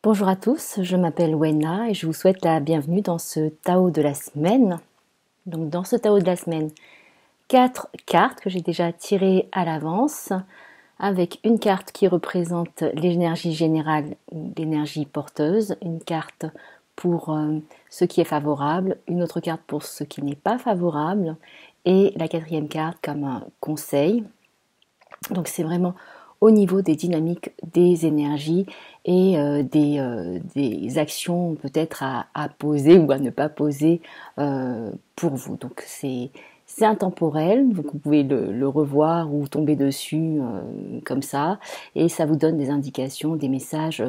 Bonjour à tous, je m'appelle Wena et je vous souhaite la bienvenue dans ce Tao de la semaine. Donc dans ce Tao de la semaine, 4 cartes que j'ai déjà tirées à l'avance, avec une carte qui représente l'énergie générale ou l'énergie porteuse, une carte pour ce qui est favorable, une autre carte pour ce qui n'est pas favorable et la quatrième carte comme un conseil. Donc c'est vraiment au niveau des dynamiques, des énergies et des actions peut-être à poser ou à ne pas poser pour vous. Donc c'est intemporel, donc vous pouvez le revoir ou tomber dessus comme ça, et ça vous donne des indications, des messages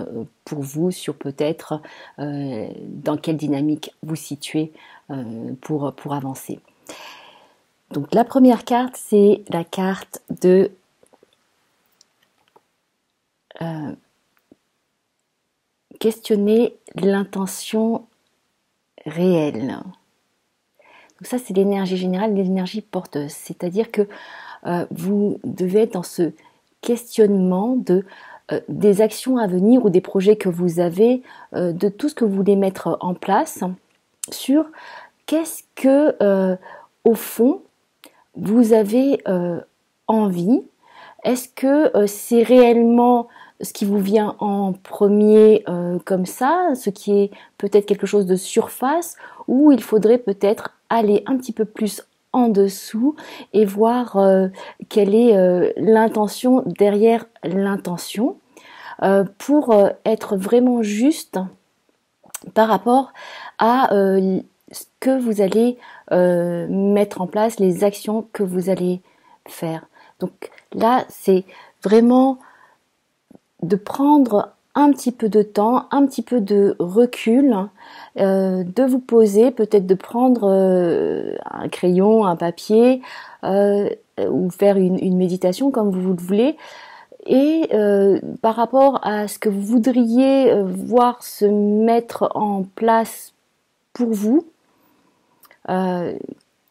pour vous sur peut-être dans quelle dynamique vous situez pour avancer. Donc la première carte, c'est la carte de questionner l'intention réelle. Donc ça, c'est l'énergie générale, l'énergie porteuse. C'est-à-dire que vous devez être dans ce questionnement des actions à venir ou des projets que vous avez, de tout ce que vous voulez mettre en place sur qu'est-ce que, au fond, vous avez envie. Est-ce que c'est réellement ce qui vous vient en premier comme ça, ce qui est peut-être quelque chose de surface, ou il faudrait peut-être aller un petit peu plus en dessous et voir quelle est l'intention derrière l'intention pour être vraiment juste par rapport à ce que vous allez mettre en place, les actions que vous allez faire. Donc là, c'est vraiment de prendre un petit peu de temps, un petit peu de recul, de vous poser, peut-être de prendre un crayon, un papier, ou faire une méditation comme vous le voulez, et par rapport à ce que vous voudriez voir se mettre en place pour vous,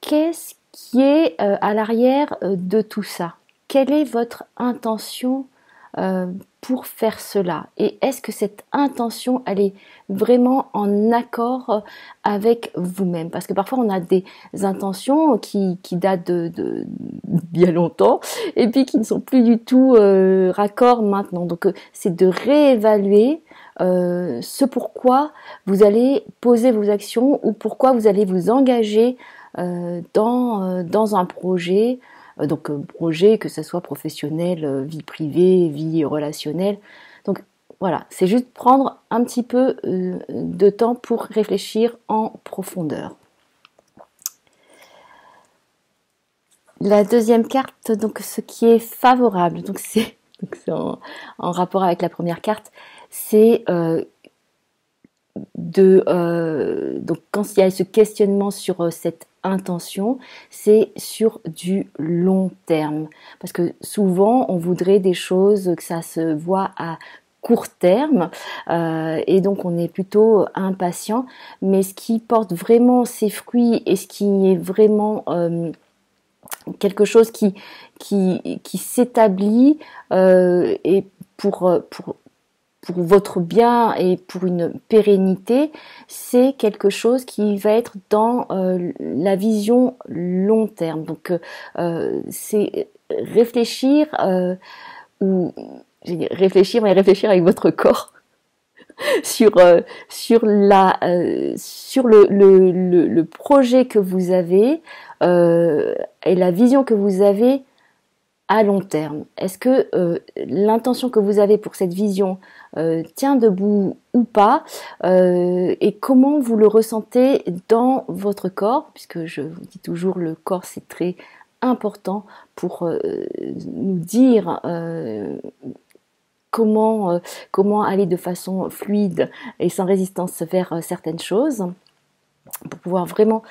qu'est-ce qui est à l'arrière de tout ça? Quelle est votre intention pour faire cela? Et est-ce que cette intention, elle est vraiment en accord avec vous-même? Parce que parfois, on a des intentions qui datent de bien longtemps et puis qui ne sont plus du tout raccord maintenant. Donc, c'est de réévaluer ce pourquoi vous allez poser vos actions ou pourquoi vous allez vous engager dans un projet, donc projet que ce soit professionnel, vie privée, vie relationnelle. Donc voilà, c'est juste prendre un petit peu de temps pour réfléchir en profondeur. La deuxième carte, donc ce qui est favorable, donc c'est en rapport avec la première carte, c'est donc quand il y a ce questionnement sur cette intention, c'est sur du long terme. Parce que souvent, on voudrait des choses que ça se voit à court terme et donc on est plutôt impatient. Mais ce qui porte vraiment ses fruits et ce qui est vraiment quelque chose qui s'établit et pour votre bien et pour une pérennité, c'est quelque chose qui va être dans la vision long terme. Donc c'est réfléchir ou réfléchir, mais réfléchir avec votre corps sur le projet que vous avez et la vision que vous avez à long terme. Est-ce que l'intention que vous avez pour cette vision tient debout ou pas et comment vous le ressentez dans votre corps, puisque je vous dis toujours le corps c'est très important pour nous dire comment aller de façon fluide et sans résistance vers certaines choses, pour pouvoir vraiment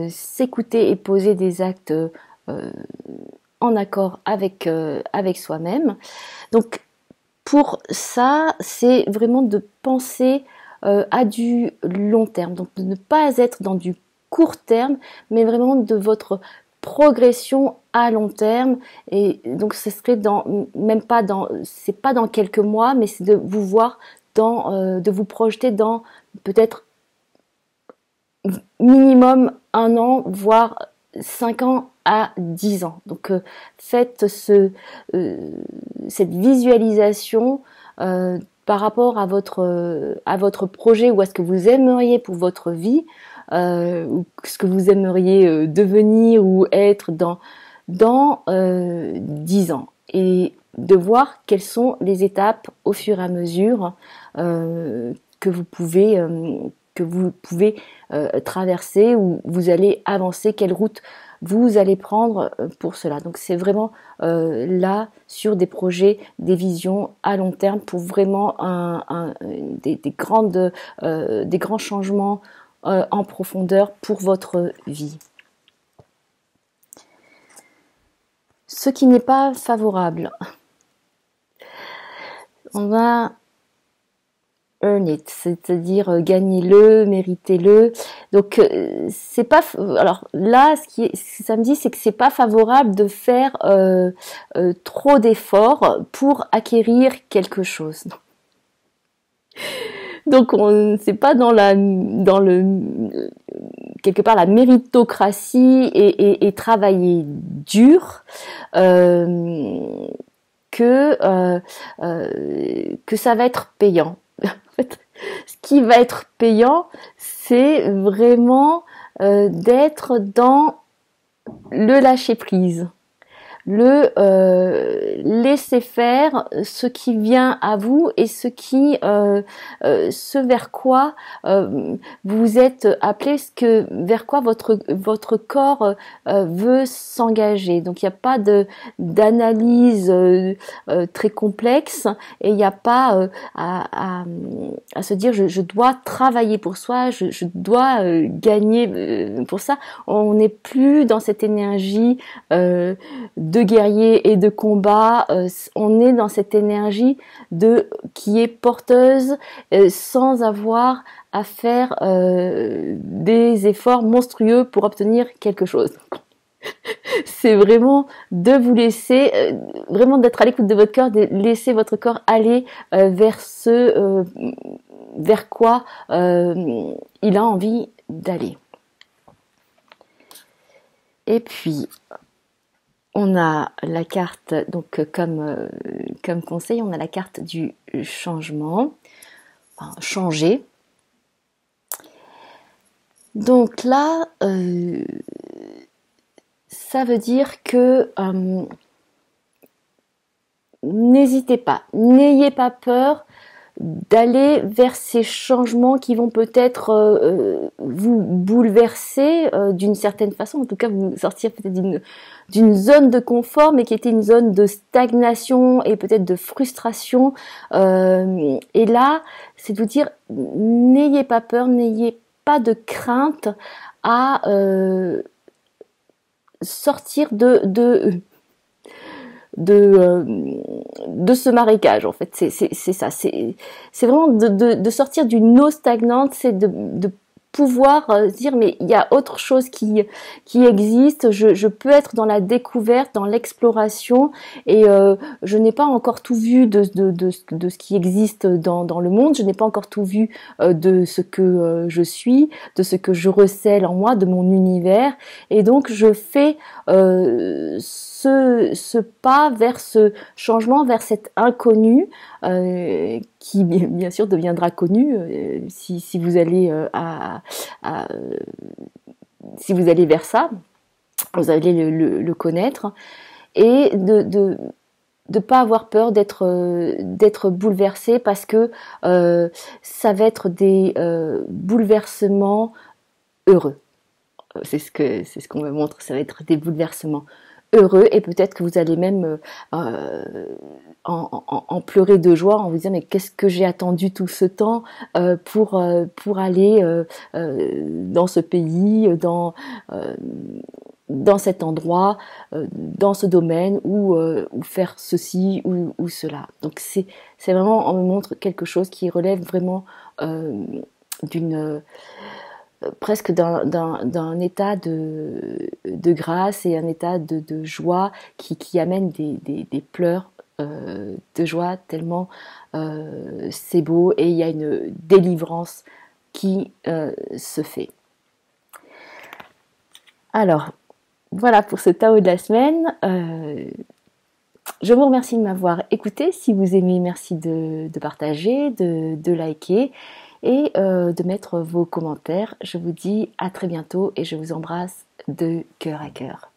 s'écouter et poser des actes en accord avec soi-même. Donc pour ça, c'est vraiment de penser à du long terme, donc de ne pas être dans du court terme, mais vraiment de votre progression à long terme. Et donc ce serait même pas c'est pas dans quelques mois, mais c'est de vous voir de vous projeter dans peut-être minimum 1 an, voire 5 ans à 10 ans. Donc faites cette visualisation par rapport à votre projet ou à ce que vous aimeriez pour votre vie, ou ce que vous aimeriez devenir ou être dans 10 ans. Et de voir quelles sont les étapes au fur et à mesure que vous pouvez traverser, ou vous allez avancer, quelle route vous allez prendre pour cela. Donc c'est vraiment là sur des projets, des visions à long terme pour vraiment des grands changements en profondeur pour votre vie. Ce qui n'est pas favorable, on va earn it, c'est-à-dire gagnez-le, méritez-le. Donc c'est pas. Alors là, ce que ça me dit, c'est que c'est pas favorable de faire trop d'efforts pour acquérir quelque chose. Donc c'est pas dans quelque part la méritocratie et travailler dur que ça va être payant. En fait, ce qui va être payant, c'est vraiment d'être dans le lâcher prise, le laisser faire ce qui vient à vous et ce vers quoi vous êtes appelé, vers quoi votre corps veut s'engager. Donc il n'y a pas d'analyse très complexe, et il n'y a pas à se dire je dois travailler pour soi, je dois gagner pour ça. On n'est plus dans cette énergie de guerrier et de combat, on est dans cette énergie qui est porteuse sans avoir à faire des efforts monstrueux pour obtenir quelque chose. C'est vraiment de vous laisser, vraiment d'être à l'écoute de votre cœur, de laisser votre corps aller vers vers quoi il a envie d'aller. Et puis on a la carte, donc comme conseil, on a la carte du changement, enfin, changer. Donc là, ça veut dire que n'hésitez pas, n'ayez pas peur d'aller vers ces changements qui vont peut-être vous bouleverser d'une certaine façon, en tout cas vous sortir peut-être d'une zone de confort, mais qui était une zone de stagnation et peut-être de frustration. Et là, c'est de vous dire, n'ayez pas peur, n'ayez pas de crainte à sortir de ce marécage. En fait, c'est ça, c'est vraiment de sortir d'une eau stagnante, c'est de pouvoir dire mais il y a autre chose qui existe, je peux être dans la découverte, dans l'exploration, et je n'ai pas encore tout vu de ce qui existe dans le monde, je n'ai pas encore tout vu de ce que je suis, de ce que je recèle en moi, de mon univers, et donc je fais ce pas vers ce changement, vers cet inconnu qui bien sûr deviendra connu si vous allez si vous allez vers ça, vous allez le connaître, et de pas avoir peur d'être bouleversé, parce que ça va être des bouleversements heureux. C'est ce qu'on me montre, ça va être des bouleversements heureux, et peut-être que vous allez même en pleurer de joie, en vous disant mais qu'est-ce que j'ai attendu tout ce temps pour aller dans ce pays, dans cet endroit, dans ce domaine, ou faire ceci ou cela. Donc c'est vraiment, on me montre quelque chose qui relève vraiment d'une presque d'un état de grâce et un état de joie qui amène des pleurs de joie, tellement c'est beau et il y a une délivrance qui se fait. Alors, voilà pour ce Tao de la semaine. Je vous remercie de m'avoir écouté. Si vous aimez, merci de partager, de liker et de mettre vos commentaires. Je vous dis à très bientôt et je vous embrasse de cœur à cœur.